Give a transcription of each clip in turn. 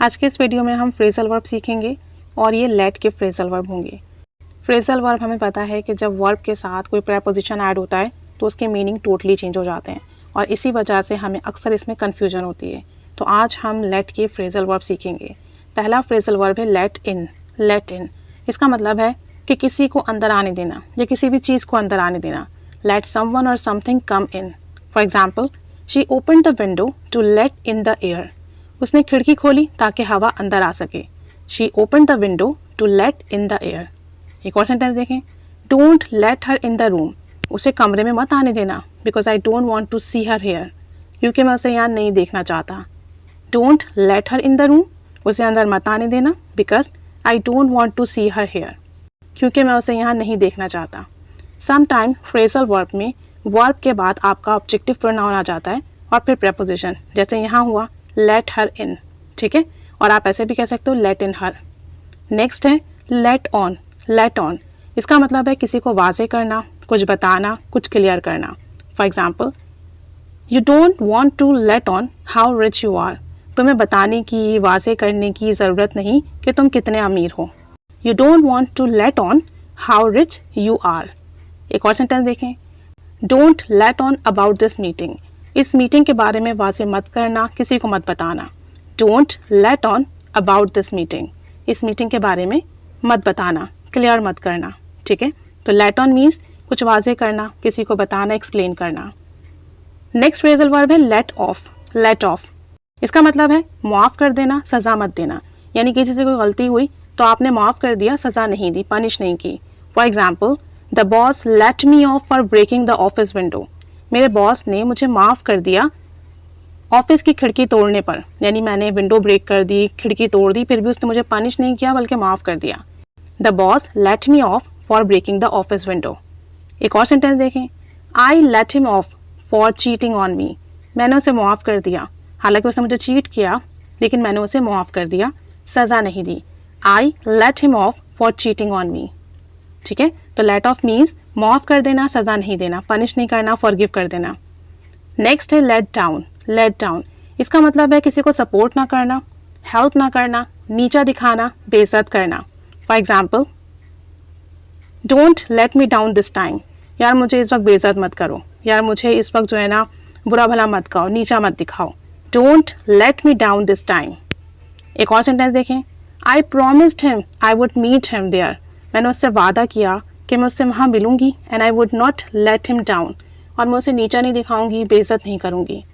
आज के इस वीडियो में हम फ्रेजल वर्ब सीखेंगे और ये लेट के फ्रेजल वर्ब होंगे। फ्रेजल वर्ब हमें पता है कि जब वर्ब के साथ कोई प्रेपोजिशन ऐड होता है तो उसके मीनिंग टोटली चेंज हो जाते हैं और इसी वजह से हमें अक्सर इसमें कन्फ्यूजन होती है। तो आज हम लेट के फ्रेजल वर्ब सीखेंगे। पहला फ्रेजल वर्ब है लेट इन। लेट इन इसका मतलब है कि किसी को अंदर आने देना या किसी भी चीज़ को अंदर आने देना। लेट समवन और something come in. For example, she open the window to let in the air. उसने खिड़की खोली ताकि हवा अंदर आ सके। She open the window to let in the air. एक और सेंटेंस देखें, don't let her in the room. उसे कमरे में मत आने देना, because I don't want to see her here. क्योंकि मैं उसे यहाँ नहीं देखना चाहता। Don't let her in the room, उसे अंदर मत आने देना, because I don't want to see her here. क्योंकि मैं उसे यहाँ नहीं देखना चाहता। समटाइम फ्रेजल वर्ब में वर्ब के बाद आपका ऑब्जेक्टिव प्रोनाउन आ जाता है और फिर प्रेपोजिशन, जैसे यहाँ हुआ लेट हर इन, ठीक है। और आप ऐसे भी कह सकते हो लेट इन हर। नेक्स्ट है लेट ऑन। लेट ऑन इसका मतलब है किसी को वाजे करना, कुछ बताना, कुछ क्लियर करना। For example, you don't want to let on how rich you are. तुम्हें बताने की, वाजे करने की ज़रूरत नहीं कि तुम कितने अमीर हो। You don't want to let on how rich you are. एक और सेंटेंस देखें, don't let on about this meeting. इस मीटिंग के बारे में वाजे मत करना, किसी को मत बताना। Don't let on about this meeting. इस मीटिंग के बारे में मत बताना, क्लियर मत करना, ठीक है। तो लेट ऑन मीन्स कुछ वाजे करना, किसी को बताना, एक्सप्लेन करना। नेक्स्ट फ्रेजल वर्ब है लेट ऑफ। लेट ऑफ इसका मतलब है माफ़ कर देना, सज़ा मत देना। यानी किसी से कोई गलती हुई तो आपने माफ़ कर दिया, सज़ा नहीं दी, पनिश नहीं की। For example, the boss let me off for breaking the office window. मेरे बॉस ने मुझे माफ़ कर दिया ऑफिस की खिड़की तोड़ने पर। यानी मैंने विंडो ब्रेक कर दी, खिड़की तोड़ दी, फिर भी उसने मुझे पनिश नहीं किया बल्कि माफ़ कर दिया। The boss let me off for breaking the office window. एक और सेंटेंस देखें, I let him off for cheating on me. मैंने उसे माफ़ कर दिया, हालांकि उसने मुझे चीट किया लेकिन मैंने उसे माफ़ कर दिया, सज़ा नहीं दी। I let him off for cheating on me, ठीक है। तो लेट ऑफ मीन्स माफ़ कर देना, सज़ा नहीं देना, पनिश नहीं करना, फॉरगिव कर देना। नेक्स्ट है लेट डाउन। लेट डाउन इसका मतलब है किसी को सपोर्ट ना करना, हेल्प ना करना, नीचा दिखाना, बेइज्जत करना। For example, don't let me down this time. यार मुझे इस वक्त बेइज्जत मत करो, यार मुझे इस वक्त जो है ना बुरा भला मत कहो, नीचा मत दिखाओ। Don't let me down this time. एक और सेंटेंस देखें, I promised him I would meet him there. मैंने उससे वादा किया कि मैं उससे वहाँ मिलूंगी, and I would not let him down. और मैं उसे नीचा नहीं दिखाऊंगी, बेइज्जत नहीं करूंगी।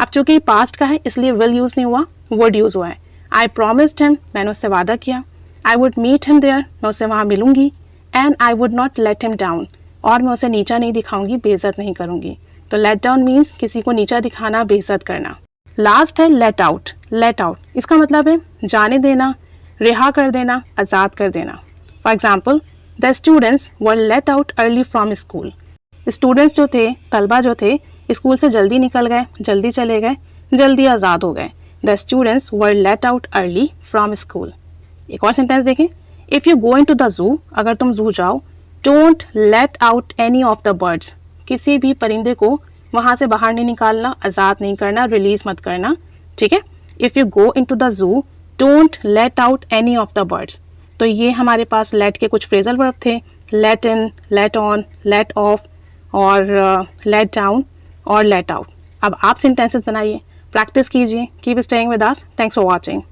अब चूंकि पास्ट का है इसलिए विल यूज़ नहीं हुआ, वर्ड यूज़ हुआ है। आई प्रॉमिस्ड हिम, मैंने उससे वादा किया। I would meet him there, मैं उससे वहाँ मिलूंगी। And I would not let him down, और मैं उसे नीचा नहीं दिखाऊंगी, बेइज्जत नहीं करूंगी। तो लेट डाउन मीन्स किसी को नीचा दिखाना, बेइज्जत करना। लास्ट है लेट आउट। लेट आउट इसका मतलब है जाने देना, रिहा कर देना, आज़ाद कर देना। For example, the students were let out early from school. Students जो थे, तलबा जो थे, स्कूल से जल्दी निकल गए, जल्दी चले गए, जल्दी आज़ाद हो गए। The students were let out early from school. एक और सेंटेंस देखें, if you go in to the zoo, अगर तुम जू जाओ, don't let out any of the birds. किसी भी परिंदे को वहाँ से बाहर नहीं निकालना, आज़ाद नहीं करना, रिलीज मत करना, ठीक है। If you go in to the zoo, don't let out any of the birds. तो ये हमारे पास लेट के कुछ फ्रेजल वर्ब थे, let in, let on, let off और लेट डाउन और लेट आउट। अब आप सेंटेंसेस बनाइए, प्रैक्टिस कीजिए। Keep staying with us. Thanks for watching.